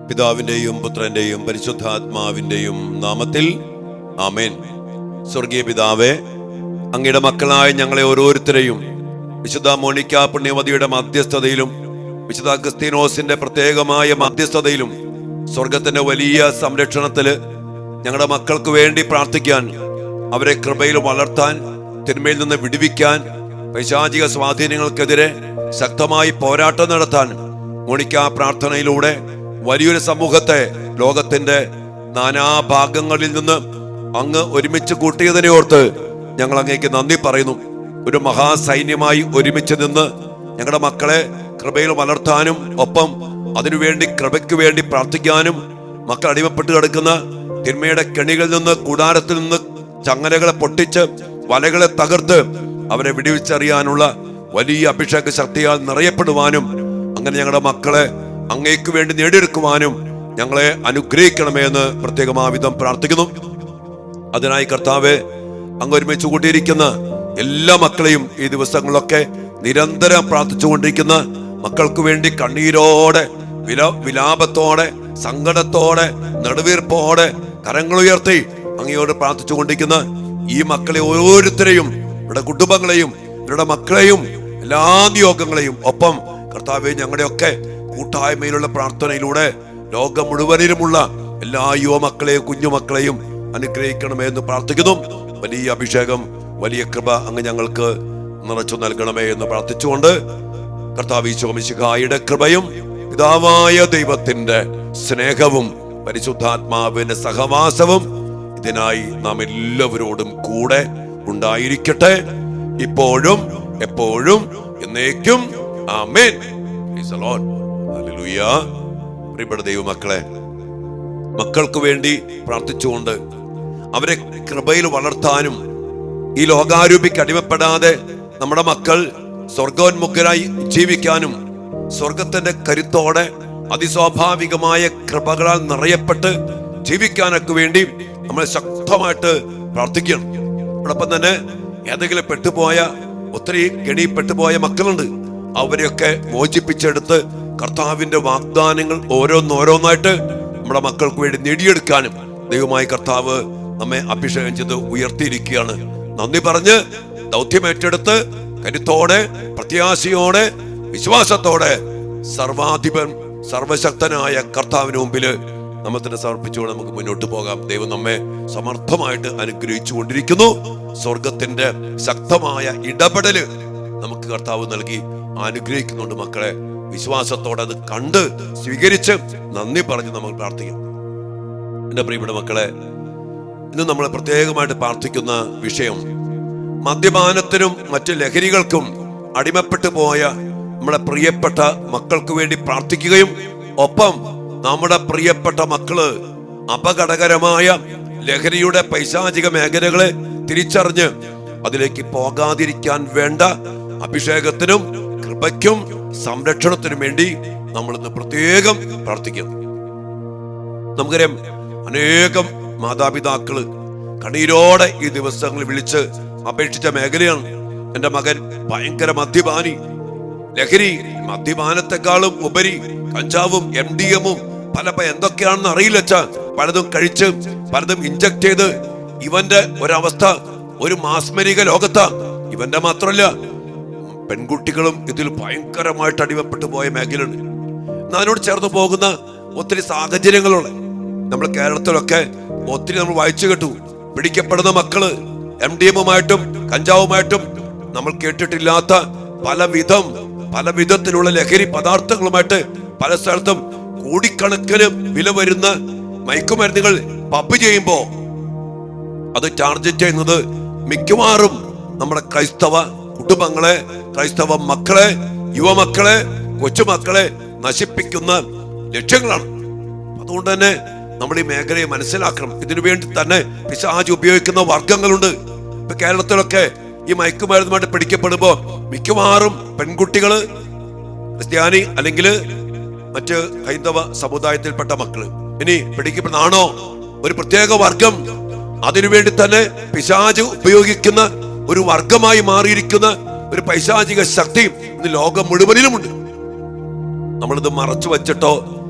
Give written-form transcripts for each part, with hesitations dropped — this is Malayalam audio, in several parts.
പിതാവിന്റെയും പുത്രന്റെയും പരിശുദ്ധാത്മാവിന്റെയും നാമത്തിൽ ആമേൻ. സ്വർഗീയ പിതാവേ, അങ്ങയുടെ മക്കളായ ഞങ്ങളെ ഓരോരുത്തരെയും വിശുദ്ധ മോണിക്ക പുണ്യവതിയുടെ മധ്യസ്ഥതയിലും വിശുദ്ധ അഗസ്തീനോസിന്റെ പ്രത്യേകമായ മധ്യസ്ഥതയിലും സ്വർഗത്തിന്റെ വലിയ സംരക്ഷണത്തില് ഞങ്ങളുടെ മക്കൾക്ക് വേണ്ടി പ്രാർത്ഥിക്കാൻ, അവരെ കൃപയിൽ വളർത്താൻ, തിന്മയിൽ നിന്ന് വിടുവിക്കാൻ, പൈശാചിക സ്വാധീനങ്ങൾക്കെതിരെ ശക്തമായി പോരാട്ടം നടത്താൻ മോണിക്ക പ്രാർത്ഥനയിലൂടെ വലിയൊരു സമൂഹത്തെ ലോകത്തിന്റെ നാനാഭാഗങ്ങളിൽ നിന്ന് അങ്ങ് ഒരുമിച്ച് കൂട്ടിയതിനെ ഓർത്ത് ഞങ്ങൾ അങ്ങേക്ക് നന്ദി പറയുന്നു. ഒരു മഹാസൈന്യമായി ഒരുമിച്ച് നിന്ന് ഞങ്ങളുടെ മക്കളെ കൃപയിൽ വളർത്താനും ഒപ്പം അതിനുവേണ്ടി കൃപയ്ക്ക് വേണ്ടി പ്രാർത്ഥിക്കാനും, മക്കൾ അടിമപ്പെട്ട് കിടക്കുന്ന തിന്മയുടെ കെണികളിൽ നിന്ന്, കൂടാരത്തിൽ നിന്ന് ചങ്ങലകളെ പൊട്ടിച്ച് വലകളെ തകർത്ത് അവരെ വിടുവിച്ചറിയാനുള്ള വലിയ അഭിഷേക ശക്തിയാൽ നിറയപ്പെടുവാനും, അങ്ങനെ ഞങ്ങളുടെ മക്കളെ അങ്ങേക്ക് വേണ്ടി നേടിയെടുക്കുവാനും ഞങ്ങളെ അനുഗ്രഹിക്കണമേ എന്ന് പ്രത്യേകമാവിധം പ്രാർത്ഥിക്കുന്നു. അതിനായി കർത്താവെ, അങ്ങ് ഒരുമിച്ച് കൂട്ടിയിരിക്കുന്ന എല്ലാ മക്കളെയും ഈ ദിവസങ്ങളിലൊക്കെ നിരന്തരം പ്രാർത്ഥിച്ചുകൊണ്ടിരിക്കുന്ന മക്കൾക്ക് വേണ്ടി കണ്ണീരോടെ, വിലാപത്തോടെ, സങ്കടത്തോടെ, നെടുവീർപ്പോടെ കരങ്ങളുയർത്തി അങ്ങയോട് പ്രാർത്ഥിച്ചുകൊണ്ടിരിക്കുന്ന ഈ മക്കളെ ഓരോരുത്തരെയും, ഇവരുടെ കുടുംബങ്ങളെയും ഇവരുടെ മക്കളെയും എല്ലാ നിയോഗങ്ങളെയും ഒപ്പം കർത്താവെ ഞങ്ങളുടെയൊക്കെ കൂട്ടായ്മയിലുള്ള പ്രാർത്ഥനയിലൂടെ ലോകം മുഴുവനിലുമുള്ള എല്ലാ യുവമക്കളെയും കുഞ്ഞുമക്കളെയും അനുഗ്രഹിക്കണമേ എന്ന് പ്രാർത്ഥിക്കുന്നു. വലിയ അഭിഷേകം, വലിയ കൃപ അങ്ങ് ഞങ്ങൾക്ക് നിറച്ചു നൽകണമേ എന്ന് പ്രാർത്ഥിച്ചുകൊണ്ട് കർത്താവ് ഈശോ മിശിഹായുടെ കൃപയും പിതാവായ ദൈവത്തിന്റെ സ്നേഹവും പരിശുദ്ധാത്മാവിന്റെ സഹവാസവും ഇതിനായി നാം എല്ലാവരോടും കൂടെ ഉണ്ടായിരിക്കട്ടെ, ഇപ്പോഴും എപ്പോഴും എന്നേക്കും. Amen. Praise the lord. Hallelujah. പ്രിയപ്പെട്ട ദൈവമക്കളെ, മക്കൾക്ക് വേണ്ടി പ്രാർത്ഥിച്ചുകൊണ്ട് അവരെ കൃപയിൽ വളർത്താനും ഈ ലോകാരൂപിക്ക് അടിമപ്പെടാതെ നമ്മുടെ മക്കൾ സ്വർഗോന്മുഖരായി ജീവിക്കാനും സ്വർഗത്തിന്റെ കരുത്തോടെ അതിസ്വാഭാവികമായ കൃപകളാൽ നിറയപ്പെട്ട് ജീവിക്കാനൊക്കെ വേണ്ടി നമ്മൾ ശക്തമായിട്ട് പ്രാർത്ഥിക്കണം. അതോടൊപ്പം തന്നെ ഏതെങ്കിലും പെട്ടുപോയ, ഒത്തിരി കെണിപ്പെട്ടുപോയ മക്കളുണ്ട്, അവരെയൊക്കെ മോചിപ്പിച്ചെടുത്ത് കർത്താവിന്റെ വാഗ്ദാനങ്ങൾ ഓരോന്നോരോന്നായിട്ട് നമ്മുടെ മക്കൾക്ക് വേണ്ടി നേടിയെടുക്കാനും ദൈവമായ കർത്താവ് നമ്മെ അഭിഷേകം ചെയ്ത് ഉയർത്തിയിരിക്കുകയാണ്. നന്ദി പറഞ്ഞ് ദൗത്യം ഏറ്റെടുത്ത് കരുത്തോടെ, പ്രത്യാശയോടെ, വിശ്വാസത്തോടെ സർവാധിപൻ സർവശക്തനായ കർത്താവിന് മുമ്പില് നമ്മൾ തന്നെ സമർപ്പിച്ചുകൊണ്ട് നമുക്ക് മുന്നോട്ട് പോകാം. ദൈവം നമ്മെ സമർത്ഥമായിട്ട് അനുഗ്രഹിച്ചു കൊണ്ടിരിക്കുന്നു. സ്വർഗത്തിന്റെ ശക്തമായ ഇടപെടല് നമുക്ക് കർത്താവ് നൽകി അനുഗ്രഹിക്കുന്നുണ്ട്. മക്കളെ വിശ്വാസത്തോടെ അത് കണ്ട് സ്വീകരിച്ച് നന്ദി പറഞ്ഞ് നമ്മൾ പ്രാർത്ഥിക്കാം. എന്റെ പ്രിയപ്പെട്ട മക്കളെ, ഇന്ന് നമ്മൾ പ്രത്യേകമായിട്ട് പ്രാർത്ഥിക്കുന്ന വിഷയം മദ്യപാനത്തിനും മറ്റ് ലഹരികൾക്കും അടിമപ്പെട്ടു പോയ നമ്മുടെ പ്രിയപ്പെട്ട മക്കൾക്ക് വേണ്ടി പ്രാർത്ഥിക്കുകയും ഒപ്പം നമ്മുടെ പ്രിയപ്പെട്ട മക്കള് അപകടകരമായ ലഹരിയുടെ പൈശാചിക മേഖലകളെ തിരിച്ചറിഞ്ഞ് അതിലേക്ക് പോകാതിരിക്കാൻ വേണ്ട അഭിഷേകത്തിനും കൃപയ്ക്കും സംരക്ഷണത്തിനും വേണ്ടി നമ്മൾ ഇന്ന് പ്രത്യേകം പ്രാർത്ഥിക്കണം. നമുക്കറിയാം, അനേകം മാതാപിതാക്കള് കണ്ണീരോടെ ഈ ദിവസങ്ങളിൽ വിളിച്ച് അപേക്ഷിച്ച മേഖലയാണ്. എന്റെ മകൻ ഭയങ്കര മദ്യപാനി, ലഹരി, മദ്യപാനത്തെക്കാളും ഉപരി കഞ്ചാവും MDMഉം പല എന്തൊക്കെയാണെന്ന് അറിയില്ല അച്ഛാ, പലതും കഴിച്ച് പലതും ഇഞ്ചക്ട് ചെയ്ത് ഇവന്റെ ഒരവസ്ഥ ഒരു മാസ്മരിക ലോകത്താ. ഇവന്റെ മാത്രമല്ല, പെൺകുട്ടികളും ഇതിൽ ഭയങ്കരമായിട്ട് അടിമപ്പെട്ടു പോയ മേഖലയുണ്ട്. അതിനോട് ചേർന്ന് പോകുന്ന ഒത്തിരി സാഹചര്യങ്ങളുള്ള നമ്മൾ കേരളത്തിലൊക്കെ ഒത്തിരി നമ്മൾ വായിച്ചു കേട്ടു. പിടിക്കപ്പെടുന്ന മക്കള് MDMഉമായിട്ടും കഞ്ചാവുമായിട്ടും നമ്മൾ കേട്ടിട്ടില്ലാത്ത പല വിധത്തിലുള്ള ലഹരി പദാർത്ഥങ്ങളുമായിട്ട് പല സ്ഥലത്തും കോടിക്കണക്കിന് വില വരുന്ന മയക്കുമരുന്നുകൾ പമ്പ് ചെയ്യുമ്പോ അത് ടാർഗറ്റ് ചെയ്യുന്നത് മിക്കവാറും നമ്മുടെ ക്രൈസ്തവ കുടുംബങ്ങളെ, ക്രൈസ്തവ മക്കളെ, യുവമക്കളെ, കൊച്ചുമക്കളെ നശിപ്പിക്കുന്ന ലക്ഷ്യങ്ങളാണ്. അതുകൊണ്ട് തന്നെ നമ്മൾ ഈ മേഖലയെ മനസ്സിലാക്കണം. ഇതിനു വേണ്ടി തന്നെ പിശാച് ഉപയോഗിക്കുന്ന വർഗങ്ങളുണ്ട്. ഇപ്പൊ കേരളത്തിലൊക്കെ ഈ മയക്കുമരുന്നുമായിട്ട് പിടിക്കപ്പെടുമ്പോ മിക്കവാറും പെൺകുട്ടികള്, ക്രിസ്ത്യാനി അല്ലെങ്കിൽ മറ്റ് ഹൈന്ദവ സമുദായത്തിൽപ്പെട്ട മക്കള്. ഇനി പിടിക്കപ്പെടുന്നതാണോ ഒരു പ്രത്യേക വർഗം, അതിനുവേണ്ടി തന്നെ പിശാച് ഉപയോഗിക്കുന്ന ഒരു വർഗമായി മാറിയിരിക്കുന്ന ഒരു പൈശാചിക ശക്തി ഇന്ന് ലോകം മുഴുവനിലുമുണ്ട്. നമ്മളിത് മറച്ചു വെച്ചിട്ടോ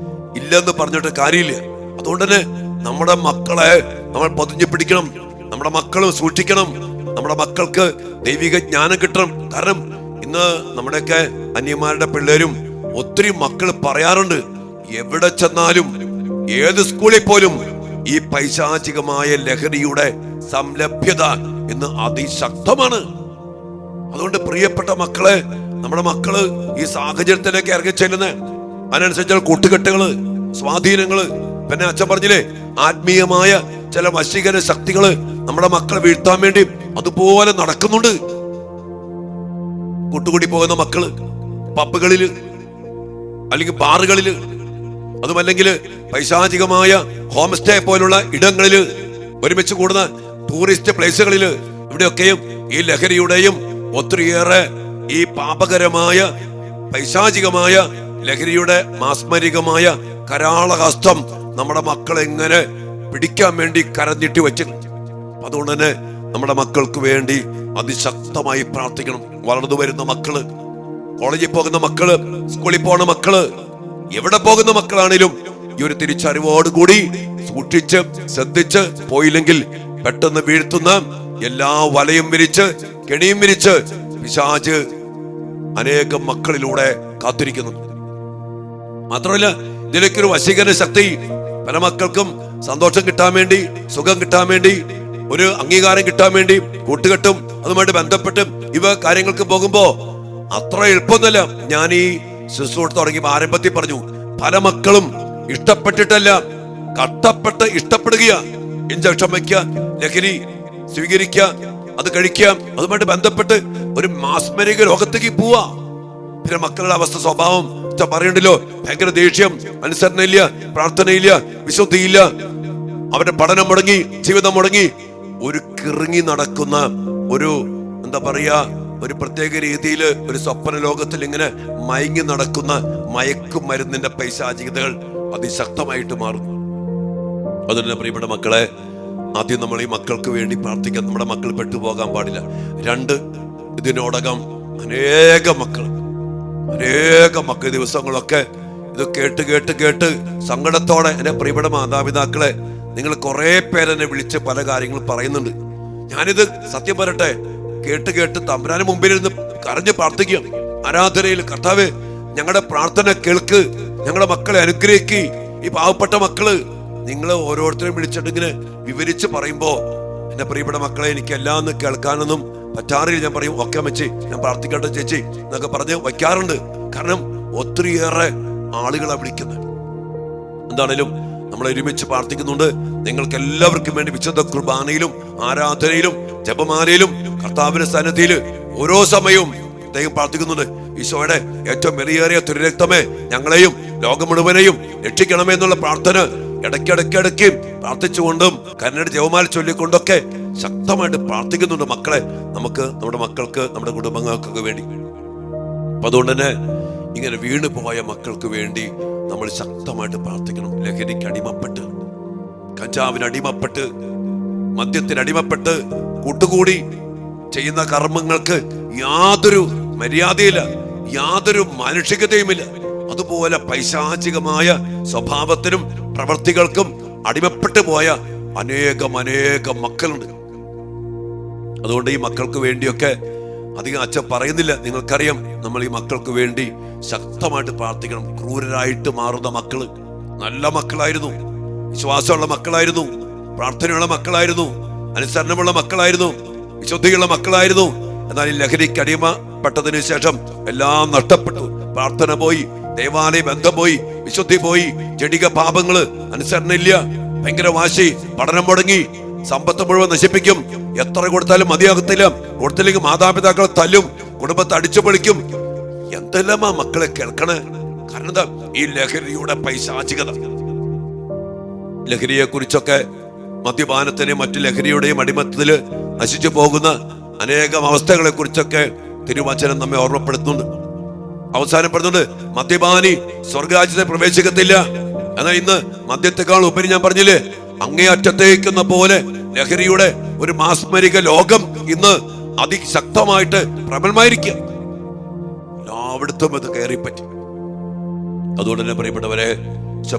ഇല്ലെന്ന് പറഞ്ഞിട്ട് കാര്യമില്ല. അതുകൊണ്ട് തന്നെ നമ്മുടെ മക്കളെ നമ്മൾ പൊതിഞ്ഞു പിടിക്കണം, നമ്മുടെ മക്കളും സൂക്ഷിക്കണം, നമ്മുടെ മക്കൾക്ക് ദൈവിക ജ്ഞാനം കിട്ടണം. കാരണം ഇന്ന് നമ്മുടെയൊക്കെ അന്യന്മാരുടെ പിള്ളേരും ഒത്തിരി മക്കൾ പറയാറുണ്ട്, എവിടെ ചെന്നാലും ഏത് സ്കൂളിൽ പോലും ഈ പൈശാചികമായ ലഹരിയുടെ സംലഭ്യത ഇന്ന് അതിശക്തമാണ്. അതുകൊണ്ട് പ്രിയപ്പെട്ട മക്കളെ, നമ്മുടെ മക്കള് ഈ സാഹചര്യത്തിലേക്ക് ഇറങ്ങി ചെല്ലുന്ന അതിനനുസരിച്ചുള്ള കൂട്ടുകെട്ടുകള്, സ്വാധീനങ്ങള്, പിന്നെ അച്ഛൻ പറഞ്ഞില്ലേ ആത്മീയമായ ചില വശീകരണ ശക്തികള് നമ്മുടെ മക്കളെ വീഴ്ത്താൻ വേണ്ടി അതുപോലെ നടക്കുന്നുണ്ട്. കൂട്ടുകൂടി പോകുന്ന മക്കള് പബ്ബുകളില് അല്ലെങ്കിൽ ബാറുകളില്, അതുമല്ലെങ്കിൽ പൈശാചികമായ ഹോം സ്റ്റേ പോലുള്ള ഇടങ്ങളില്, ഒരുമിച്ച് കൂടുന്ന ടൂറിസ്റ്റ് പ്ലേസുകളില്, ഇവിടെയൊക്കെയും ഈ ലഹരിയുടെയും ഒത്തിരിയേറെ ഈ പാപകരമായ പൈശാചികമായ ലഹരിയുടെ മാസ്മരികമായ കരാളഹസ്തം നമ്മുടെ മക്കളെ എങ്ങനെ പിടിക്കാൻ വേണ്ടി കരഞ്ഞിട്ട് വെച്ച്. അതുകൊണ്ട് തന്നെ നമ്മുടെ മക്കൾക്ക് വേണ്ടി അതിശക്തമായി പ്രാർത്ഥിക്കണം. വളർന്നു വരുന്ന മക്കള്, കോളേജിൽ പോകുന്ന മക്കള്, സ്കൂളിൽ പോകുന്ന മക്കള്, എവിടെ പോകുന്ന മക്കളാണേലും ഈ ഒരു തിരിച്ചറിവോടുകൂടി സൂക്ഷിച്ച് ശ്രദ്ധിച്ച് പോയില്ലെങ്കിൽ പെട്ടെന്ന് വീഴ്ത്തുന്ന എല്ലാ വലയും വിരിച്ച് കെണിയും വിരിച്ച് പിശാച് അനേകം മക്കളിലൂടെ കാത്തിരിക്കുന്നു. മാത്രമല്ല ഇതിലേക്കൊരു വശീകരണ ശക്തി, പല മക്കൾക്കും സന്തോഷം കിട്ടാൻ വേണ്ടി, സുഖം കിട്ടാൻ വേണ്ടി, ഒരു അംഗീകാരം കിട്ടാൻ വേണ്ടി കൂട്ടുകെട്ടും അതുമായിട്ട് ബന്ധപ്പെട്ട് ഇവ കാര്യങ്ങൾക്ക് പോകുമ്പോ അത്ര എളുപ്പമൊന്നുമല്ല. ഞാൻ ഈ ശുശ്രൂഷ തുടങ്ങിയപ്പോൾ ആരംഭത്തിൽ പറഞ്ഞു, പല മക്കളും ഇഷ്ടപ്പെട്ടിട്ടല്ല, കഷ്ടപ്പെട്ട് ഇഷ്ടപ്പെടുക. ഇഞ്ചക്ഷൻ വയ്ക്കുക, ലഹരി സ്വീകരിക്കുക, അത് കഴിക്കുക, അതുമായിട്ട് ബന്ധപ്പെട്ട് ഒരു മാസ്മരിക ലോകത്തേക്ക് പോവാ. പിന്നെ മക്കളുടെ അവസ്ഥ, സ്വഭാവം പറയണ്ടല്ലോ, ഭയങ്കര ദേഷ്യം, അനുസരണയില്ല, പ്രാർത്ഥനയില്ല, വിശുദ്ധിയില്ല, അവരുടെ പഠനം മുടങ്ങി, ജീവിതം മുടങ്ങി, ഒരു കിറങ്ങി നടക്കുന്ന ഒരു എന്താ പറയാ ഒരു പ്രത്യേക രീതിയിൽ ഒരു സ്വപ്ന ലോകത്തിൽ ഇങ്ങനെ മയങ്ങി നടക്കുന്ന മയക്കുമരുന്നിന്റെ പൈശാചികതകൾ അതിശക്തമായിട്ട് മാറുന്നു. അതുകൊണ്ട് പ്രിയപ്പെട്ട മക്കളെ, ആദ്യം നമ്മൾ ഈ മക്കൾക്ക് വേണ്ടി പ്രാർത്ഥിക്കാൻ. നമ്മുടെ മക്കൾ പെട്ടുപോകാൻ പാടില്ല. രണ്ട്, ഇതിനോടകം അനേകം മക്കൾ ദിവസങ്ങളൊക്കെ ഇത് കേട്ട് കേട്ട് കേട്ട് സങ്കടത്തോടെ, എന്നെ പ്രിയപ്പെട്ട മാതാപിതാക്കളെ, നിങ്ങൾ കുറെ പേരെന്നെ വിളിച്ച് പല കാര്യങ്ങളും പറയുന്നുണ്ട്. ഞാനിത് സത്യം പറയട്ടെ, കേട്ട് കേട്ട് തമ്പുരാന് മുമ്പിലിരുന്ന് കരഞ്ഞ് പ്രാർത്ഥിക്കുക. ആരാധനയിൽ കർത്താവേ, ഞങ്ങളുടെ പ്രാർത്ഥന കേൾക്ക്, ഞങ്ങളുടെ മക്കളെ അനുഗ്രഹിക്ക്. ഈ പാവപ്പെട്ട മക്കള് നിങ്ങൾ ഓരോരുത്തരെയും വിളിച്ചിട്ട് ഇങ്ങനെ വിവരിച്ച് പറയുമ്പോ, എന്റെ പ്രിയപ്പെട്ട മക്കളെ, എനിക്ക് എല്ലാം ഒന്ന് കേൾക്കാനൊന്നും പറ്റാറില്ല. ഞാൻ പറയും, ഒക്കെ അമ്മച്ചി, ഞാൻ പ്രാർത്ഥിക്കട്ടെ ചേച്ചി എന്നൊക്കെ പറഞ്ഞ് വയ്ക്കാറുണ്ട്. കാരണം ഒത്തിരിയേറെ ആളുകളെ വിളിക്കുന്നത്. എന്താണേലും നമ്മൾ ഒരുമിച്ച് പ്രാർത്ഥിക്കുന്നുണ്ട്. നിങ്ങൾക്ക് എല്ലാവർക്കും വേണ്ടി വിശുദ്ധ കുർബാനയിലും ആരാധനയിലും ജപമാലയിലും കർത്താവിന്റെ സന്നിധിയിൽ ഓരോ സമയവും അദ്ദേഹം പ്രാർത്ഥിക്കുന്നുണ്ട്. ഈശോയുടെ ഏറ്റവും വിലയേറിയ തിരുരക്തമേ, ഞങ്ങളെയും ലോകം മുഴുവനെയും രക്ഷിക്കണമേ എന്നുള്ള പ്രാർത്ഥന ഇടയ്ക്കിടയ്ക്കിടയ്ക്ക് പ്രാർത്ഥിച്ചുകൊണ്ടും കരുണയുടെ ജപമാല ചൊല്ലിക്കൊണ്ടൊക്കെ ശക്തമായിട്ട് പ്രാർത്ഥിക്കുന്നുണ്ട്. മക്കളെ, നമുക്ക് നമ്മുടെ മക്കൾക്ക്, നമ്മുടെ കുടുംബങ്ങൾക്കൊക്കെ വേണ്ടി. അപ്പൊ അതുകൊണ്ട് തന്നെ ഇങ്ങനെ വീണു പോയ മക്കൾക്ക് വേണ്ടി നമ്മൾ ശക്തമായിട്ട് പ്രാർത്ഥിക്കണം. ലഹരിക്ക് അടിമപ്പെട്ട്, കഞ്ചാവിന് അടിമപ്പെട്ട്, മദ്യത്തിന് അടിമപ്പെട്ട് കൂട്ടുകൂടി ചെയ്യുന്ന കർമ്മങ്ങൾക്ക് യാതൊരു മര്യാദയില്ല, യാതൊരു മാനുഷികതയുമില്ല. അതുപോലെ പൈശാചികമായ സ്വഭാവത്തിനും പ്രവർത്തികൾക്കും അടിമപ്പെട്ടു പോയ അനേകം മക്കളുണ്ട്. അതുകൊണ്ട് ഈ മക്കൾക്ക് വേണ്ടിയൊക്കെ അധികം അച്ഛൻ പറയുന്നില്ല. നിങ്ങൾക്കറിയാം, നമ്മൾ ഈ മക്കൾക്ക് വേണ്ടി ശക്തമായിട്ട് പ്രാർത്ഥിക്കണം. ക്രൂരരായിട്ട് മാറുന്ന മക്കള് നല്ല മക്കളായിരുന്നു, വിശ്വാസമുള്ള മക്കളായിരുന്നു, പ്രാർത്ഥനയുള്ള മക്കളായിരുന്നു, അനുസരണമുള്ള മക്കളായിരുന്നു, വിശുദ്ധിയുള്ള മക്കളായിരുന്നു. എന്നാൽ ഈ ലഹരിക്ക് അടിമപ്പെട്ടതിന് ശേഷം എല്ലാം നഷ്ടപ്പെട്ടു. പ്രാർത്ഥന പോയി, ദേവാലയ ബന്ധം പോയി, വിശുദ്ധി പോയി, ജഡിക പാപങ്ങള്, അനുസരണയില്ല, ഭയങ്കര വാശി, പഠനം മുടങ്ങി, സമ്പത്ത് മുഴുവൻ നശിപ്പിക്കും. എത്ര കൊടുത്താലും മതിയാകത്തില്ല. കൊടുത്തില്ലെങ്കിൽ മാതാപിതാക്കളെ തല്ലും, കുടുംബത്തെ അടിച്ചു പൊളിക്കും. എന്തെല്ലാം ആ മക്കളെ കേൾക്കണേ. കാരണം എന്താ? ഈ ലഹരിയുടെ പൈശാചികത. ലഹരിയെ കുറിച്ചൊക്കെ, മദ്യപാനത്തിനെയും മറ്റു ലഹരിയുടെയും അടിമത്തത്തില് നശിച്ചു പോകുന്ന അനേകം അവസ്ഥകളെ കുറിച്ചൊക്കെ തിരുവചനം നമ്മെ ഓർമ്മപ്പെടുത്തുന്നുണ്ട്, അവസാനപ്പെടുന്നുണ്ട്. മദ്യപാനി സ്വർഗരാജ്യത്തെ പ്രവേശിക്കത്തില്ല. എന്നാൽ ഇന്ന് മദ്യത്തെക്കാൾ ഉപരി ഞാൻ പറഞ്ഞില്ലേ, അങ്ങേയറ്റത്തേക്കുന്ന പോലെ ലഹരിയുടെ ഒരു മാസ്മരിക ലോകം ഇന്ന് അതിശക്തമായിട്ട് പ്രബലമായിരിക്കുക. എല്ലായിടത്തും ഇത് കയറിപ്പറ്റി. അതുകൊണ്ട് തന്നെ പ്രിയപ്പെട്ടവരെ,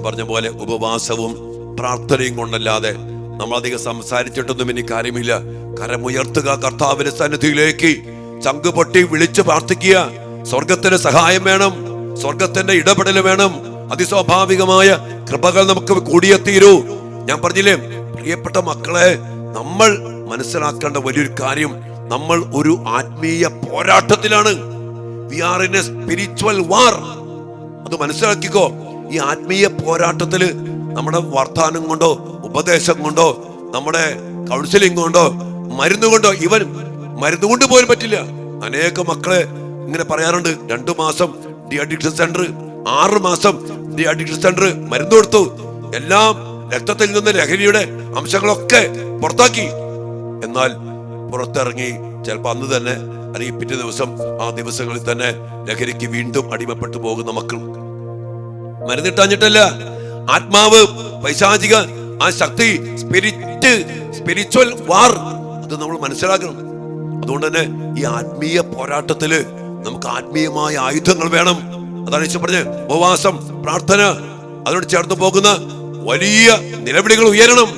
പറഞ്ഞ പോലെ ഉപവാസവും പ്രാർത്ഥനയും കൊണ്ടല്ലാതെ നമ്മളധികം സംസാരിച്ചിട്ടൊന്നും ഇനി കാര്യമില്ല. കരമുയർത്തുക, കർത്താവിന്റെ സന്നിധിയിലേക്ക് ചങ്ക് പൊട്ടി വിളിച്ച് പ്രാർത്ഥിക്കുക. സ്വർഗത്തിന്റെ സഹായം വേണം, സ്വർഗത്തിന്റെ ഇടപെടൽ വേണം. അതിസ്വാഭാവികമായ കൃപകൾ നമുക്ക് കൂടിയേ തീരൂ. ഞാൻ പറഞ്ഞില്ലേ, പ്രിയപ്പെട്ട മക്കളെ, നമ്മൾ മനസ്സിലാക്കേണ്ട വലിയൊരു കാര്യം, നമ്മൾ ഒരു ആത്മീയ പോരാട്ടത്തിലാണ്. We are in a spiritual war. അത് മനസ്സിലാക്കിക്കോ. ഈ ആത്മീയ പോരാട്ടത്തില് നമ്മുടെ വർത്താനം കൊണ്ടോ ഉപദേശം കൊണ്ടോ നമ്മുടെ കൗൺസിലിംഗ് കൊണ്ടോ മരുന്ന് കൊണ്ടോ, ഇവൻ മരുന്ന് കൊണ്ട് പോലും പറ്റില്ല. അനേക മക്കളെ ഇങ്ങനെ പറയാറുണ്ട്, 2 മാസം ഡി അഡിക്ഷൻ സെന്റർ, 6 മാസം ഡി അഡിക്ഷൻ സെന്റർ, മരുന്ന് കൊടുത്തു, എല്ലാം രക്തത്തിൽ നിന്ന് ലഹരിയുടെ അംശങ്ങളൊക്കെ പുറത്താക്കി. എന്നാൽ പുറത്തിറങ്ങി ചിലപ്പോൾ അന്ന് തന്നെ അല്ലെങ്കിൽ പിറ്റേ ദിവസം, ആ ദിവസങ്ങളിൽ തന്നെ ലഹരിക്ക് വീണ്ടും അടിമപ്പെട്ടു പോകുന്ന മക്കൾ. മരുന്നിട്ടാഞ്ഞിട്ടല്ല, ആത്മാവ്, പൈശാചിക ആ ശക്തി, സ്പിരിച്വൽ വാർ, അത് നമ്മൾ മനസ്സിലാക്കണം. അതുകൊണ്ട് തന്നെ ഈ ആത്മീയ പോരാട്ടത്തില് നമുക്ക് ആത്മീയമായ ആയുധങ്ങൾ വേണം. അതാണ് ഈശോ പറഞ്ഞത്, ഉപവാസം, പ്രാർത്ഥന, അതിനോട് ചേർന്ന് പോകുന്ന വലിയ നിലവിളികൾ ഉയരണം.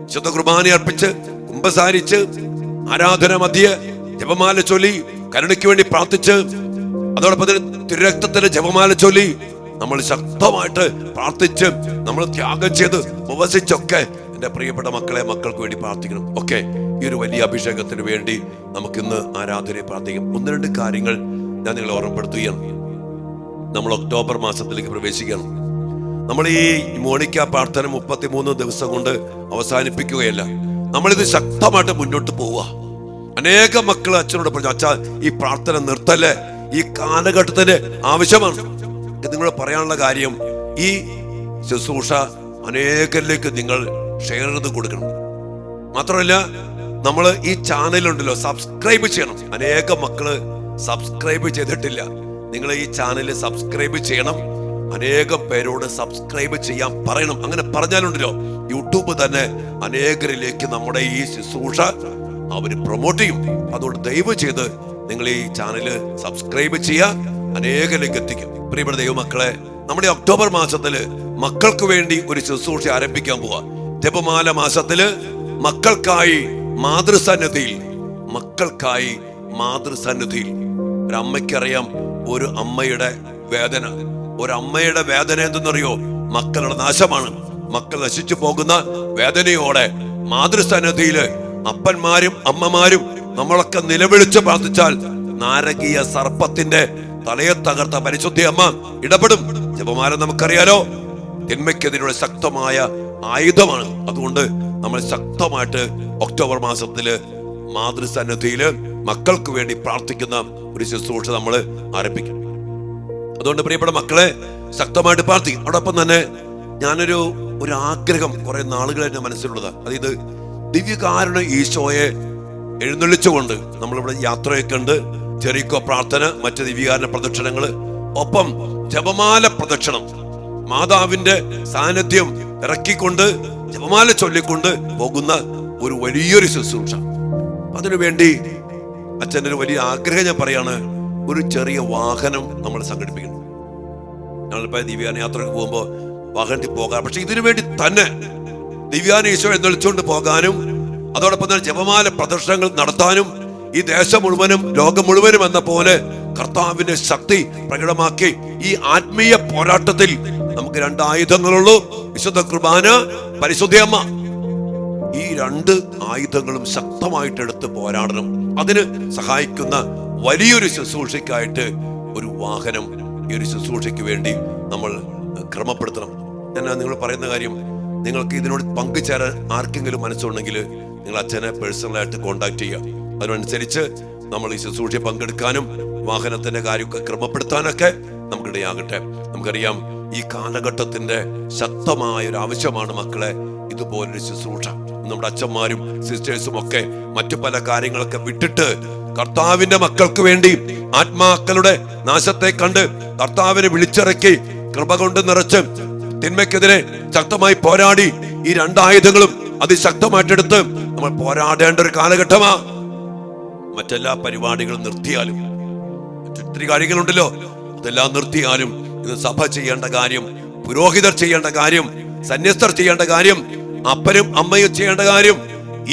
വിശുദ്ധ കുർബാന അർപ്പിച്ച്, കുമ്പസാരിച്ച്, ആരാധന മധ്യേ ജപമാല ചൊല്ലി, കരുണയ്ക്ക് വേണ്ടി പ്രാർത്ഥിച്ച്, അതോടൊപ്പം തന്നെ തിരുരക്തത്തിന്റെ ജപമാല ചൊല്ലി, നമ്മൾ ശക്തമായിട്ട് പ്രാർത്ഥിച്ച്, നമ്മൾ ത്യാഗം ചെയ്ത് ഉപവസിച്ചൊക്കെ എന്റെ പ്രിയപ്പെട്ട മക്കൾക്ക് വേണ്ടി പ്രാർത്ഥിക്കണം. ഓക്കെ, ഈ ഒരു വലിയ അഭിഷേകത്തിന് വേണ്ടി നമുക്കിന്ന് ആരാധനയെ പ്രാർത്ഥിക്കാം. 1-2 കാര്യങ്ങൾ ഞാൻ നിങ്ങളെ ഓർമ്മപ്പെടുത്തുകയാണ്. നമ്മൾ ഒക്ടോബർ മാസത്തിലേക്ക് പ്രവേശിക്കണം. നമ്മൾ ഈ മോണിക്ക പ്രാർത്ഥന 33 ദിവസം കൊണ്ട് അവസാനിപ്പിക്കുകയല്ല. നമ്മളിത് ശക്തമായിട്ട് മുന്നോട്ട് പോവുക. അനേക മക്കൾ അച്ഛനോട് പറഞ്ഞു, അച്ഛാ ഈ പ്രാർത്ഥന നിർത്തല്ലേ, ഈ കാലഘട്ടത്തിന്റെ ആവശ്യമാണ്. നിങ്ങളോട് പറയാനുള്ള കാര്യം, ഈ ശുശ്രൂഷ അനേകരിലേക്ക് നിങ്ങൾ ഷെയർ ചെയ്ത് കൊടുക്കണം. മാത്രമല്ല, നമ്മൾ ഈ ചാനലുണ്ടല്ലോ, സബ്സ്ക്രൈബ് ചെയ്യണം. അനേക മക്കള് സബ്സ്ക്രൈബ് ചെയ്തിട്ടില്ല. നിങ്ങൾ ഈ ചാനൽ സബ്സ്ക്രൈബ് ചെയ്യണം. അനേകം പേരോട് സബ്സ്ക്രൈബ് ചെയ്യാൻ പറയണം. അങ്ങനെ പറഞ്ഞാലുണ്ടല്ലോ, യൂട്യൂബ് തന്നെ അനേകരിലേക്ക് നമ്മുടെ ഈ ശുശ്രൂഷ അവര് പ്രൊമോട്ട് ചെയ്യും. അതുകൊണ്ട് ദയവ് ചെയ്ത് നിങ്ങൾ ഈ ചാനല് സബ്സ്ക്രൈബ് ചെയ്യുക, അനേകരിലേക്ക് എത്തിക്കും. പ്രിയപ്പെട്ട ദൈവമക്കളെ, നമ്മുടെ ഒക്ടോബർ മാസത്തില് മക്കൾക്ക് വേണ്ടി ഒരു ശുശ്രൂഷ ആരംഭിക്കാൻ പോവാ. ജപമാല മാസത്തില് മക്കൾക്കായി മാതൃസന്നിധിയിൽ ഒരു അമ്മയ്ക്കറിയാം ഒരു അമ്മയുടെ വേദന. ഒരമ്മയുടെ വേദന എന്തെന്നറിയോ? മക്കളുടെ നാശമാണ്. മക്കൾ നശിച്ചു പോകുന്ന വേദനയോടെ മാതൃസന്നിധിയില് അപ്പന്മാരും അമ്മമാരും നമ്മളൊക്കെ നിലവിളിച്ച് പ്രാർത്ഥിച്ചാൽ നാരകീയ സർപ്പത്തിന്റെ തലയെ തകർത്ത പരിശുദ്ധ അമ്മ ഇടപെടും. ജപമാല നമുക്കറിയാലോ, തിന്മയ്ക്കെതിരെ ശക്തമായ ആയുധമാണ്. അതുകൊണ്ട് നമ്മൾ ശക്തമായിട്ട് ഒക്ടോബർ മാസത്തില് മാതൃസന്നിധിയില് മക്കൾക്ക് വേണ്ടി പ്രാർത്ഥിക്കുന്ന ഒരു ശുശ്രൂഷ നമ്മൾ ആരംഭിക്കും. അതുകൊണ്ട് പ്രിയപ്പെട്ട മക്കളെ, ശക്തമായിട്ട് പ്രാർത്ഥിക്കും. അതോടൊപ്പം തന്നെ ഞാനൊരു ആഗ്രഹം കുറെ നാളുകൾ എന്റെ മനസ്സിലുള്ളത്, അതായത് ദിവ്യകാരുണ്യ ഈശോയെ എഴുന്നള്ളിച്ചുകൊണ്ട് നമ്മളിവിടെ യാത്രയൊക്കെ ഉണ്ട്. ജെറിക്കോ പ്രാർത്ഥന, മറ്റ് ദിവ്യകാരുണ്യ പ്രദക്ഷിണങ്ങള്, ഒപ്പം ജപമാല പ്രദക്ഷിണം, മാതാവിന്റെ സാന്നിധ്യം ഇറക്കിക്കൊണ്ട് ജപമാല ചൊല്ലിക്കൊണ്ട് പോകുന്ന ഒരു വലിയൊരു ശുശ്രൂഷ. അതിനുവേണ്ടി അച്ഛൻ്റെ ഒരു വലിയ ആഗ്രഹം ഞാൻ പറയാണ്, ഒരു ചെറിയ വാഹനം നമ്മൾ സംഘടിപ്പിക്കണം. ഞങ്ങളിപ്പോ ദിവ്യാന യാത്രയ്ക്ക് പോകുമ്പോൾ വാഹനത്തിൽ പോകാം. പക്ഷെ ഇതിനു വേണ്ടി തന്നെ ദിവ്യാന ഈശോ എഴുന്നള്ളിച്ചുകൊണ്ട് പോകാനും അതോടൊപ്പം തന്നെ ജപമാല പ്രദർശനങ്ങൾ നടത്താനും ഈ ദേശം മുഴുവനും ലോകം മുഴുവനും എന്ന പോലെ കർത്താവിന്റെ ശക്തി പ്രകടമാക്കി ഈ ആത്മീയ പോരാട്ടത്തിൽ നമുക്ക് 2 ആയുധങ്ങളുള്ളൂ: വിശുദ്ധ കുർബാന, പരിശുദ്ധയമ്മ. ഈ 2 ആയുധങ്ങളും ശക്തമായിട്ട് എടുത്ത് പോരാടണം. അതിന് സഹായിക്കുന്ന വലിയൊരു ശുശ്രൂഷയ്ക്കായിട്ട് ഒരു വാഹനം ഈ ഒരു ശുശ്രൂഷയ്ക്ക് വേണ്ടി നമ്മൾ ക്രമപ്പെടുത്തണം. ഞാൻ നിങ്ങൾ പറയുന്ന കാര്യം, നിങ്ങൾക്ക് ഇതിനോട് പങ്കുചേരാൻ ആർക്കെങ്കിലും മനസ്സുണ്ടെങ്കിൽ നിങ്ങൾ അച്ഛനെ പേഴ്സണലായിട്ട് കോണ്ടാക്ട് ചെയ്യുക. അതിനനുസരിച്ച് നമ്മൾ ഈ ശുശ്രൂഷയെ പങ്കെടുക്കാനും വാഹനത്തിന്റെ കാര്യമൊക്കെ ക്രമപ്പെടുത്താനൊക്കെ നമുക്കിടയാകട്ടെ. നമുക്കറിയാം, ഈ കാലഘട്ടത്തിന്റെ ശക്തമായ ഒരു ആവശ്യമാണ് മക്കളെ ഇതുപോലൊരു ശുശ്രൂഷ. നമ്മുടെ അച്ഛന്മാരും സിസ്റ്റേഴ്സും ഒക്കെ മറ്റു പല കാര്യങ്ങളൊക്കെ വിട്ടിട്ട് കർത്താവിന്റെ മക്കൾക്ക് വേണ്ടി ആത്മാക്കളുടെ നാശത്തെ കണ്ട് കർത്താവിനെ വിളിച്ചിറക്കി കൃപ കൊണ്ട് നിറച്ച് തിന്മയ്ക്കെതിരെ ശക്തമായി പോരാടി ഈ 2 ആയുധങ്ങളും അതിശക്തമായിട്ടെടുത്ത് നമ്മൾ പോരാടേണ്ട ഒരു കാലഘട്ടമാ. മറ്റെല്ലാ പരിപാടികളും നിർത്തിയാലും, മറ്റൊത്തിരി കാര്യങ്ങളുണ്ടല്ലോ, അതെല്ലാം നിർത്തിയാലും ഇത് സഭ ചെയ്യേണ്ട കാര്യം പുരോഹിതർ ചെയ്യേണ്ട കാര്യം, സന്യസ്തർ ചെയ്യേണ്ട കാര്യം, അപ്പനും അമ്മയും ചെയ്യേണ്ട കാര്യം,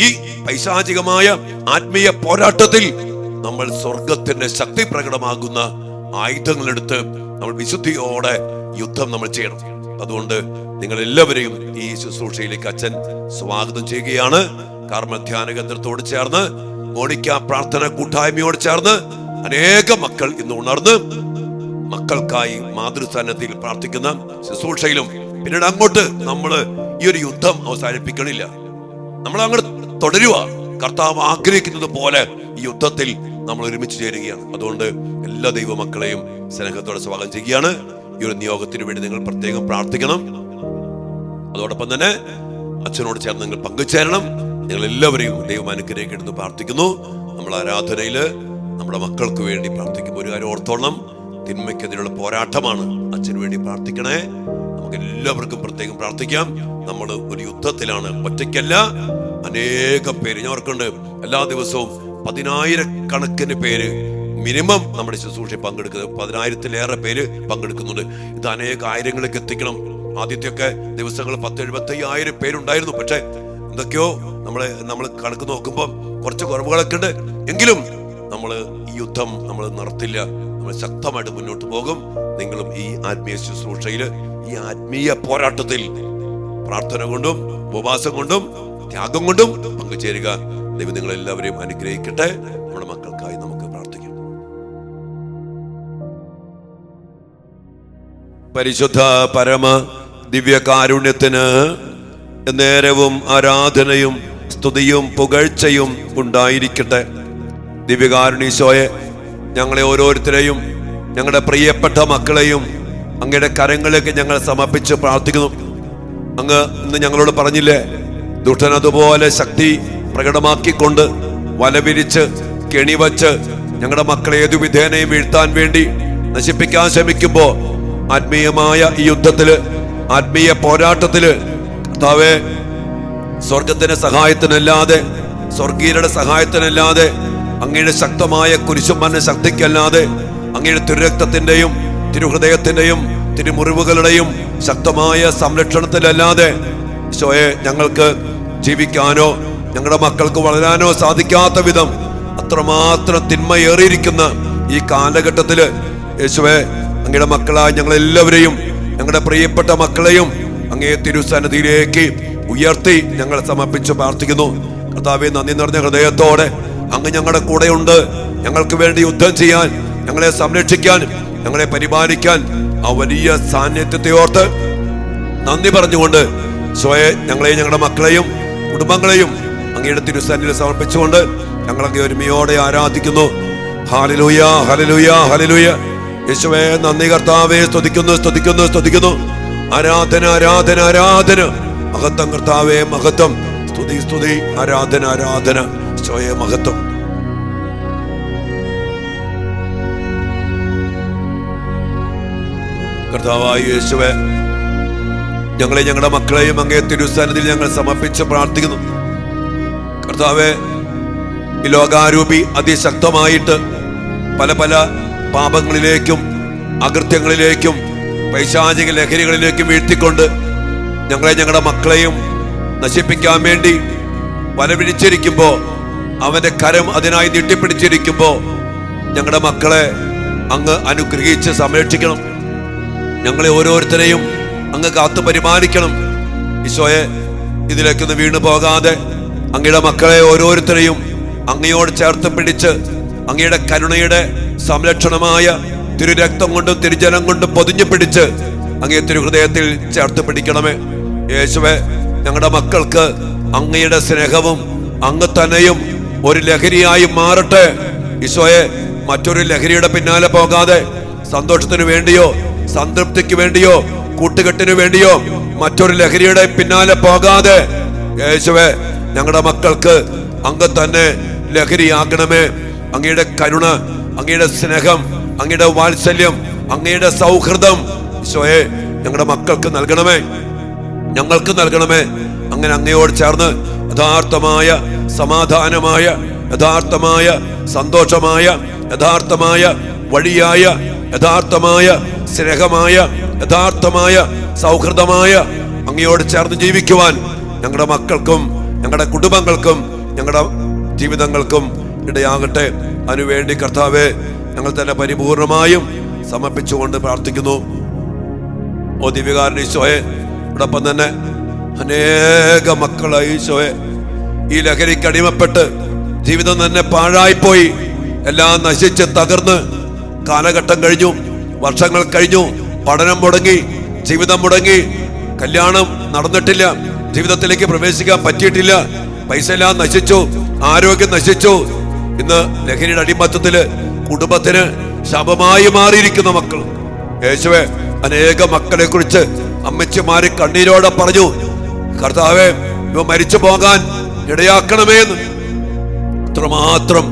ഈ പൈശാചികമായ ആത്മീയ പോരാട്ടത്തിൽ നമ്മൾ സ്വർഗത്തിന്റെ ശക്തി പ്രകടമാകുന്ന ആയുധങ്ങളെടുത്ത് നമ്മൾ വിശുദ്ധിയോടെ യുദ്ധം നമ്മൾ ചെയ്യണം. അതുകൊണ്ട് നിങ്ങൾ എല്ലാവരെയും ഈ ശുശ്രൂഷയിലേക്ക് അച്ഛൻ സ്വാഗതം ചെയ്യുകയാണ്. കാർമൽ ധ്യാന കേന്ദ്രത്തോട് ചേർന്ന്, മോണിക്ക പ്രാർത്ഥന കൂട്ടായ്മയോട് ചേർന്ന് അനേകം മക്കൾ ഇന്ന് ഉണർന്ന് മക്കൾക്കായി മാതൃസ്ഥാനത്തിൽ പ്രാർത്ഥിക്കുന്ന ശുശ്രൂഷയിലും പിന്നീട് അങ്ങോട്ട് നമ്മൾ ഈ ഒരു യുദ്ധം അവസാനിപ്പിക്കണില്ല, നമ്മൾ അങ്ങോട്ട് തുടരുക. കർത്താവ് ആഗ്രഹിക്കുന്നത് പോലെ ഈ യുദ്ധത്തിൽ നമ്മൾ ഒരുമിച്ച് ചേരുകയാണ്. അതുകൊണ്ട് എല്ലാ ദൈവമക്കളെയും സ്നേഹത്തോടെ സ്വാഗതം ചെയ്യുകയാണ്. ഈ ഒരു നിയോഗത്തിന് വേണ്ടി നിങ്ങൾ പ്രത്യേകം പ്രാർത്ഥിക്കണം. അതോടൊപ്പം തന്നെ അച്ഛനോട് ചേർന്ന് നിങ്ങൾ പങ്കുചേരണം. നിങ്ങൾ എല്ലാവരെയും ദൈവം അനുഗ്രഹിക്കണമെന്ന് പ്രാർത്ഥിക്കുന്നു. നമ്മൾ ആരാധനയില് നമ്മുടെ മക്കൾക്ക് വേണ്ടി പ്രാർത്ഥിക്കുമ്പോൾ ഒരു കാര്യം ഓർത്തോണം, തിന്മയ്ക്കെതിരെയുള്ള പോരാട്ടമാണ്. അച്ഛന് വേണ്ടി പ്രാർത്ഥിക്കണേ. നമുക്ക് എല്ലാവർക്കും പ്രത്യേകം പ്രാർത്ഥിക്കാം. നമ്മൾ ഒരു യുദ്ധത്തിലാണ്, ഒറ്റയ്ക്കല്ല. അനേകം പേര് ഞാൻ ഓർക്കുന്നുണ്ട്, എല്ലാ ദിവസവും 10,000-കണക്കിന് പേര് മിനിമം നമ്മുടെ ശുശ്രൂഷ പങ്കെടുക്കുന്നത്, 10,000-ലേറെ പേര് പങ്കെടുക്കുന്നുണ്ട്. ഇത് അനേക ആയിരങ്ങളിലേക്ക് എത്തിക്കണം. ആദ്യത്തെയൊക്കെ ദിവസങ്ങൾ 10,000-75,000 പേരുണ്ടായിരുന്നു. പക്ഷെ എന്തൊക്കെയോ നമ്മൾ കണക്ക് നോക്കുമ്പോൾ കുറച്ച് കുറവുകളൊക്കെ ഉണ്ട്. എങ്കിലും നമ്മൾ ഈ യുദ്ധം നമ്മൾ നടത്തില്ല, നമ്മൾ ശക്തമായിട്ട് മുന്നോട്ട് പോകും. നിങ്ങളും ഈ ആത്മീയ ശുശ്രൂഷയില്, ഈ ആത്മീയ പോരാട്ടത്തിൽ പ്രാർത്ഥന കൊണ്ടും ഉപവാസം കൊണ്ടും ത്യാഗം കൊണ്ടും പങ്കുചേരുക. ദൈവം നിങ്ങളെല്ലാവരെയും അനുഗ്രഹിക്കട്ടെ. നമ്മുടെ മക്കൾക്കായി നമുക്ക് പ്രാർത്ഥിക്കാം. പരിശുദ്ധ പരമ ദിവ്യകാരുണ്യത്തിന് നേരവും ആരാധനയും സ്തുതിയും പുകഴ്ചയും ഉണ്ടായിരിക്കട്ടെ. ദിവ്യകാരുണ്യീശോയെ, ഞങ്ങളെ ഓരോരുത്തരെയും ഞങ്ങളുടെ പ്രിയപ്പെട്ട മക്കളെയും അങ്ങയുടെ കരങ്ങളിലേക്ക് ഞങ്ങൾ സമർപ്പിച്ച് പ്രാർത്ഥിക്കുന്നു. അങ്ങ് ഇന്ന് ഞങ്ങളോട് പറഞ്ഞില്ലേ, ദുഷ്ടൻ അതുപോലെ ശക്തി പ്രകടമാക്കിക്കൊണ്ട് വലവിരിച്ച് കെണിവച്ച് ഞങ്ങളുടെ മക്കളെ ഏതു വിധേനയും വീഴ്ത്താൻ വേണ്ടി നശിപ്പിക്കാൻ ശ്രമിക്കുമ്പോ, ആത്മീയമായ ഈ യുദ്ധത്തില്, ആത്മീയ പോരാട്ടത്തില് കർത്താവേ, സ്വർഗത്തിന്റെ സഹായത്തിനല്ലാതെ, സ്വർഗീയരുടെ സഹായത്തിനല്ലാതെ, അങ്ങയുടെ ശക്തമായ കുരിശുമരണ ശക്തിക്കല്ലാതെ, അങ്ങയുടെ തിരുരക്തത്തിന്റെയും തിരുഹൃദയത്തിന്റെയും തിരുമുറിവുകളുടെയും ശക്തമായ സംരക്ഷണത്തിലല്ലാതെ ഈശോയെ ഞങ്ങൾക്ക് ജീവിക്കാനോ ഞങ്ങളുടെ മക്കൾക്ക് വളരാനോ സാധിക്കാത്ത വിധം അത്രമാത്രം തിന്മയേറിയിരിക്കുന്ന ഈ കാലഘട്ടത്തില് യേശുവേ, അങ്ങയുടെ മക്കളായ ഞങ്ങളെല്ലാവരെയും, ഞങ്ങളുടെ പ്രിയപ്പെട്ട മക്കളെയും അങ്ങേ തിരുസന്നിധിയിലേക്ക് ഉയർത്തി ഞങ്ങൾ സമർപ്പിച്ച് പ്രാർത്ഥിക്കുന്നു. കർത്താവേ, നന്ദി നിറഞ്ഞ ഹൃദയത്തോടെ അങ്ങ് ഞങ്ങളുടെ കൂടെയുണ്ട്. ഞങ്ങൾക്ക് വേണ്ടി യുദ്ധം ചെയ്യാൻ, ഞങ്ങളെ സംരക്ഷിക്കാൻ, ഞങ്ങളെ പരിപാലിക്കാൻ ആ വലിയ സാന്നിധ്യത്തെ ഓർത്ത് നന്ദി പറഞ്ഞുകൊണ്ട് സ്വയെ ഞങ്ങളെയും ഞങ്ങളുടെ മക്കളെയും കുടുംബങ്ങളെയും അങ്ങയുടെ തിരുസന്നിധിയിൽ സമർപ്പിച്ചുകൊണ്ട് ഞങ്ങൾ അങ്ങേ ഒരുമയോടെ ആരാധിക്കുന്നു. Hallelujah, hallelujah, hallelujah. യേശുവേ നന്ദി കർത്താവേ, സ്തുതിക്കുന്നു, സ്തുതിക്കുന്നു, സ്തുതിക്കുന്നു. ആരാധന, ആരാധന, ആരാധന. മഹത്വം കർത്താവേ, മഹത്വം. സ്തുതി, സ്തുതി, ആരാധന, ആരാധന. യേശുവേ മഹത്വം. കർത്താവായ യേശുവേ, ഞങ്ങളെ ഞങ്ങളുടെ മക്കളെയും അങ്ങേ തിരുസന്നിധിയിൽ ഞങ്ങൾ സമർപ്പിച്ച് പ്രാർത്ഥിക്കുന്നു. കർത്താവേ, ഈ ലോകാരൂപി അതിശക്തമായിട്ട് പല പല പാപങ്ങളിലേക്കും അകൃത്യങ്ങളിലേക്കും പൈശാചിക ലഹരികളിലേക്കും വീഴ്ത്തിക്കൊണ്ട് ഞങ്ങളെ ഞങ്ങളുടെ മക്കളെയും നശിപ്പിക്കാൻ വേണ്ടി വലപിടിച്ചിരിക്കുമ്പോ, അവന്റെ കരം അതിനായി നീട്ടിപ്പിടിച്ചിരിക്കുമ്പോ, ഞങ്ങളുടെ മക്കളെ അങ്ങ് അനുഗ്രഹിച്ച് സംരക്ഷിക്കണം. ഞങ്ങളെ ഓരോരുത്തരെയും അങ്ങ് കാത്തു പരിപാലിക്കണം. ഈശോയെ, ഇതിലേക്കൊന്ന് വീണു പോകാതെ അങ്ങയുടെ മക്കളെ ഓരോരുത്തരെയും അങ്ങയോട് ചേർത്ത് പിടിച്ച് അങ്ങയുടെ കരുണയുടെ സംരക്ഷണമായ തിരുരക്തം കൊണ്ടും തിരുജനം കൊണ്ടും പൊതിഞ്ഞു പിടിച്ച് അങ്ങേ തിരുഹൃദയത്തിൽ ചേർത്ത് പിടിക്കണമേ. യേശുവേ, ഞങ്ങളുടെ മക്കൾക്ക് അങ്ങയുടെ സ്നേഹവും അങ്ങ് തന്നെയും ഒരു ലഹരിയായി മാറട്ടെ. ഈശോയെ, മറ്റൊരു ലഹരിയുടെ പിന്നാലെ പോകാതെ, സന്തോഷത്തിന് വേണ്ടിയോ സംതൃപ്തിക്ക് വേണ്ടിയോ കൂട്ടുകെട്ടിന് വേണ്ടിയോ മറ്റൊരു ലഹരിയുടെ പിന്നാലെ പോകാതെ യേശുവേ, ഞങ്ങളുടെ മക്കൾക്ക് അങ്ങ് തന്നെ ലഹരിയാകണമേ. അങ്ങയുടെ കരുണ, അങ്ങയുടെ സ്നേഹം, അങ്ങയുടെ വാത്സല്യം, അങ്ങയുടെ സൗഹൃദം ഈശോയെ ഞങ്ങളുടെ മക്കൾക്ക് നൽകണമേ, ഞങ്ങൾക്ക് നൽകണമേ. അങ്ങനെ അങ്ങയോട് ചേർന്ന് യഥാർത്ഥമായ സമാധാനമായ, യഥാർത്ഥമായ സന്തോഷമായ, യഥാർത്ഥമായ വഴിയായ, യഥാർത്ഥമായ സ്നേഹമായ, യഥാർത്ഥമായ സൗഹൃദമായ അങ്ങയോട് ചേർന്ന് ജീവിക്കുവാൻ ഞങ്ങളുടെ മക്കൾക്കും ഞങ്ങളുടെ കുടുംബങ്ങൾക്കും ഞങ്ങളുടെ ജീവിതങ്ങൾക്കും ഇടയാകട്ടെ. അതിനുവേണ്ടി കർത്താവെ ഞങ്ങൾ തന്നെ പരിപൂർണമായും സമർപ്പിച്ചുകൊണ്ട് പ്രാർത്ഥിക്കുന്നു. ഓ ദിവ്യകാരൻ ഈശോയെ, ഇതോടൊപ്പം തന്നെ അനേക മക്കളായി ഈശോയെ ഈ ലഹരിക്ക് അടിമപ്പെട്ട് ജീവിതം തന്നെ പാഴായിപ്പോയി, എല്ലാം നശിച്ച് തകർന്ന് കാലഘട്ടം കഴിഞ്ഞു, വർഷങ്ങൾ കഴിഞ്ഞു, പഠനം മുടങ്ങി, ജീവിതം മുടങ്ങി, കല്യാണം നടന്നിട്ടില്ല, ജീവിതത്തിലേക്ക് പ്രവേശിക്കാൻ പറ്റിയിട്ടില്ല, പൈസ എല്ലാം നശിച്ചു, ആരോഗ്യം നശിച്ചു. ഇന്ന് ലഹരിയുടെ അടിമത്തത്തില് കുടുംബത്തിന് ശാപമായി മാറിയിരിക്കുന്ന മക്കൾ യേശുവേ, അനേക മക്കളെ കുറിച്ച് അമ്മച്ചിമാര് കണ്ണീരോടെ പറഞ്ഞു, കർത്താവേ ഇവ മരിച്ചു പോകാൻ ഇടയാക്കണമേന്ന്. അത്രമാത്രം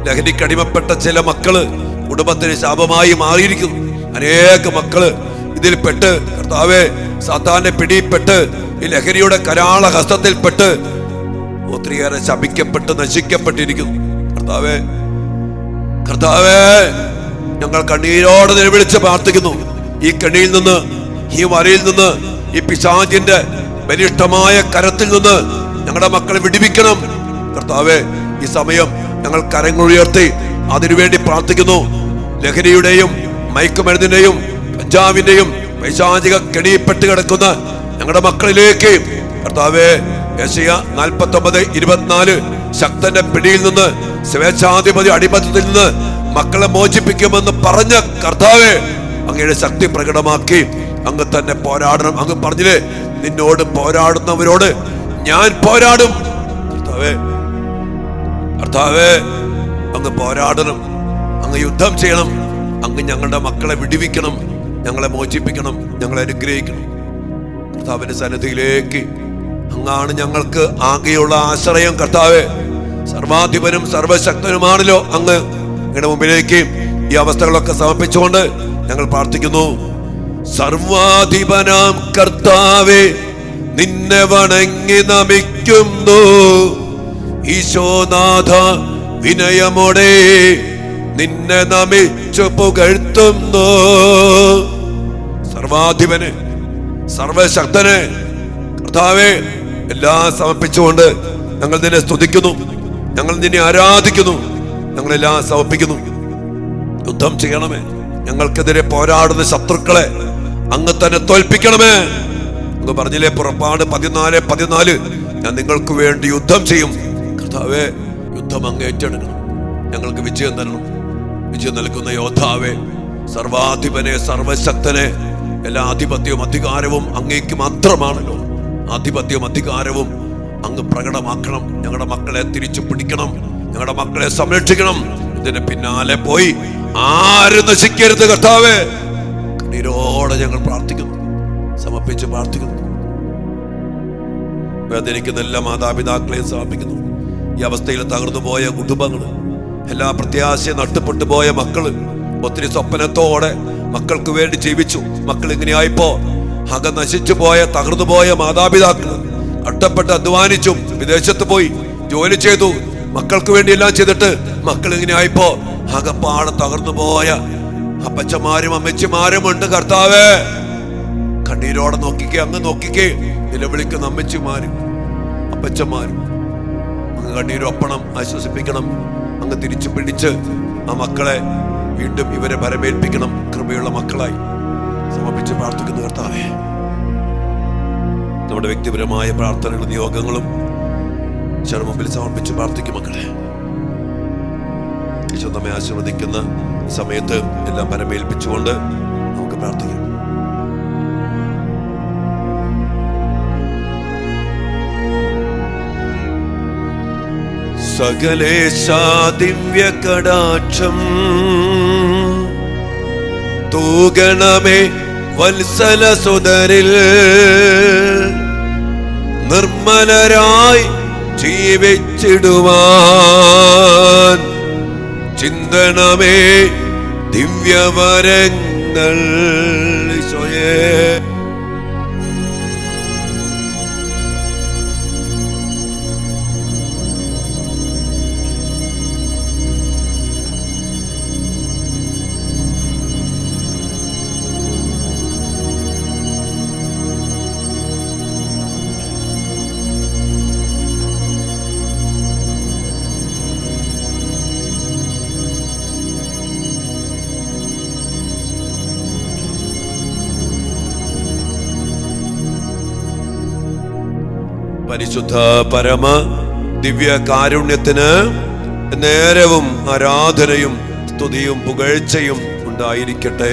ലഹരിക്കടിമപ്പെട്ട ചില മക്കള് കുടുംബത്തിന് ശാപമായി മാറിയിരിക്കുന്നു. അനേക മക്കള് ഇതിൽപ്പെട്ട് കർത്താവേ സാത്താന്റെ പിടിയിൽപ്പെട്ട് ഈ ലഹരിയുടെ കരാള ഹസ്തത്തിൽപ്പെട്ട് ഒത്തിരിയേറെ ശപിക്കപ്പെട്ട് നശിക്കപ്പെട്ടിരിക്കുന്നു. കർത്താവേ, കർത്താവേ, ഞങ്ങൾ കണ്ണീരോടെ നിലവിളിച്ച് പ്രാർത്ഥിക്കുന്നു. ഈ കെണിയിൽ നിന്ന്, ഈ വലയിൽ നിന്ന്, ഈ പിശാചിന്റെ ബലിഷ്ഠമായ കരത്തിൽ നിന്ന് ഞങ്ങളുടെ മക്കളെ വിടുവിക്കണം. കർത്താവേ, ഈ സമയം ഞങ്ങൾ കരങ്ങളുയർത്തി അതിനുവേണ്ടി പ്രാർത്ഥിക്കുന്നു. ലഹരിയുടെയും മയക്കുമരുന്നിന്റെയും കഞ്ചാവിന്റെയും പൈശാചിക കെണിയിൽപ്പെട്ട് കിടക്കുന്ന ഞങ്ങളുടെ മക്കളിലേക്ക് കർത്താവേ, യെശയ്യാ 49:24 ശക്തന്റെ പിടിയിൽ നിന്ന്, സ്വേച്ഛാധിപതി അടിമത്തത്തിൽ നിന്ന് മക്കളെ മോചിപ്പിക്കുമെന്ന് പറഞ്ഞ കർത്താവേ, അങ്ങയുടെ ശക്തി പ്രകടമാക്കി അങ്ങ് തന്നെ പോരാടണം. അങ്ങ് പറഞ്ഞില്ലേ, നിന്നോട് പോരാടുന്നവരോട് ഞാൻ പോരാടും. കർത്താവേ, കർത്താവേ, അങ്ങ് പോരാടണം, അങ്ങ് യുദ്ധം ചെയ്യണം, അങ്ങ് ഞങ്ങളുടെ മക്കളെ വിടുവിക്കണം, ഞങ്ങളെ മോചിപ്പിക്കണം, ഞങ്ങളെ അനുഗ്രഹിക്കണം. കർത്താവിന്റെ സന്നിധിയിലേക്ക് അങ്ങാണ് ഞങ്ങൾക്ക് ആകെയുള്ള ആശ്രയം. കർത്താവേ, സർവാധിപനും സർവശക്തനുമാണല്ലോ അങ്ങ്. ഞങ്ങളുടെ മുമ്പിലേക്ക് ഈ അവസ്ഥകളൊക്കെ സമർപ്പിച്ചുകൊണ്ട് ഞങ്ങൾ പ്രാർത്ഥിക്കുന്നു. സർവാധിപനാം കർത്താവേ, നിന്നെ വണങ്ങി നമിക്കുന്നു. ഈശോനാഥ, വിനയമോടെ നിന്നെ നമിച്ചു പുകഴ്ത്തുന്നു. സർവാധിപന്, സർവശക്തന് കർത്താവേ, എല്ലാം സമർപ്പിച്ചുകൊണ്ട് ഞങ്ങൾ നിന്നെ സ്തുതിക്കുന്നു, ഞങ്ങൾ നിന്നെ ആരാധിക്കുന്നു, ഞങ്ങളെല്ലാം സമർപ്പിക്കുന്നു. യുദ്ധം ചെയ്യണമേ, ഞങ്ങൾക്കെതിരെ പോരാടുന്ന ശത്രുക്കളെ അങ്ങ് തന്നെ തോൽപ്പിക്കണമേ. അങ്ങ് പറഞ്ഞില്ലേ പുറപ്പാട് 14:14, ഞാൻ നിങ്ങൾക്ക് വേണ്ടി യുദ്ധം ചെയ്യും. കർത്താവേ, യുദ്ധം അങ്ങ് ഏറ്റെടുക്കണം, ഞങ്ങൾക്ക് വിജയം തരണം. വിജയം നൽകുന്ന യോദ്ധാവേ, സർവാധിപനെ, സർവശക്തനെ, എല്ലാ ആധിപത്യവും അധികാരവും അങ്ങേക്ക് മാത്രമാണല്ലോ. ആധിപത്യവും അധികാരവും അങ്ങ് പ്രകടമാക്കണം. ഞങ്ങളുടെ മക്കളെ തിരിച്ചു പിടിക്കണം, ഞങ്ങളുടെ മക്കളെ സംരക്ഷിക്കണം. ഇതിന് പിന്നാലെ പോയി ആരും നശിക്കരുത് കർത്താവേ. കണ്ണീരോടെ ഞങ്ങൾ പ്രാർത്ഥിക്കുന്നു, സമർപ്പിച്ച് പ്രാർത്ഥിക്കുന്നു. വേദനിക്കുന്ന എല്ലാ മാതാപിതാക്കളെയും സമർപ്പിക്കുന്നു. ഈ അവസ്ഥയിൽ തകർന്നു പോയ കുടുംബങ്ങള്, എല്ലാ പ്രത്യാശയും നഷ്ടപ്പെട്ടു പോയ മക്കള്, ഒത്തിരി സ്വപ്നത്തോടെ മക്കൾക്ക് വേണ്ടി ജീവിച്ചു, മക്കൾ ഇങ്ങനെയായിപ്പോ അക നശിച്ചു പോയ, തകർന്നു പോയ മാതാപിതാക്കള് കഷ്ടപ്പെട്ട് അധ്വാനിച്ചു, വിദേശത്ത് പോയി ജോലി ചെയ്തു, മക്കൾക്ക് വേണ്ടി എല്ലാം ചെയ്തിട്ട് മക്കൾ ഇങ്ങനെയായിപ്പോ അകപ്പാടെ തകർന്നു പോയ അപ്പച്ചമാരും അമ്മച്ചിമാരും ഉണ്ട്. കർത്താവേ, കണ്ണീരോടെ നോക്കിക്കേ, അങ്ങ് നോക്കിക്കേ. നിലവിളിക്കുന്ന അമ്മച്ചിമാരും അപ്പച്ചമാരും അങ്ങ് കണ്ണീരൊപ്പണം, ആശ്വസിപ്പിക്കണം. അങ്ങ് തിരിച്ചു പിടിച്ച് ആ മക്കളെ വീണ്ടും ഇവരെ വരവേൽപ്പിക്കണം. കൃപയുള്ള മക്കളായി സമർപ്പിച്ച് പ്രാർത്ഥിക്കുന്നു കർത്താവേ. നമ്മുടെ വ്യക്തിപരമായ പ്രാർത്ഥനകളും നിയോഗങ്ങളും മുമ്പിൽ സമർപ്പിച്ച് പ്രാർത്ഥിക്കും മക്കളെ. ഈശോ നമ്മെ ആശീർവദിക്കുന്ന സമയത്ത് എല്ലാം വരവേൽപ്പിച്ചുകൊണ്ട് നമുക്ക് പ്രാർത്ഥിക്കാം. സകലേശാ ദിവ്യ കടാക്ഷം തൂകണമേ വത്സല സുതരിൽ, നിർമ്മലരായി ജീവിച്ചിടുവാൻ ചിന്തണമേ ദിവ്യവരങ്ങൾ. ഈശോയേ, പരിശുദ്ധ പരമ ദിവ്യ കാരുണ്യത്തിന് നേരവും ആരാധനയും സ്തുതിയും പുകഴ്ചയും ഉണ്ടായിരിക്കട്ടെ.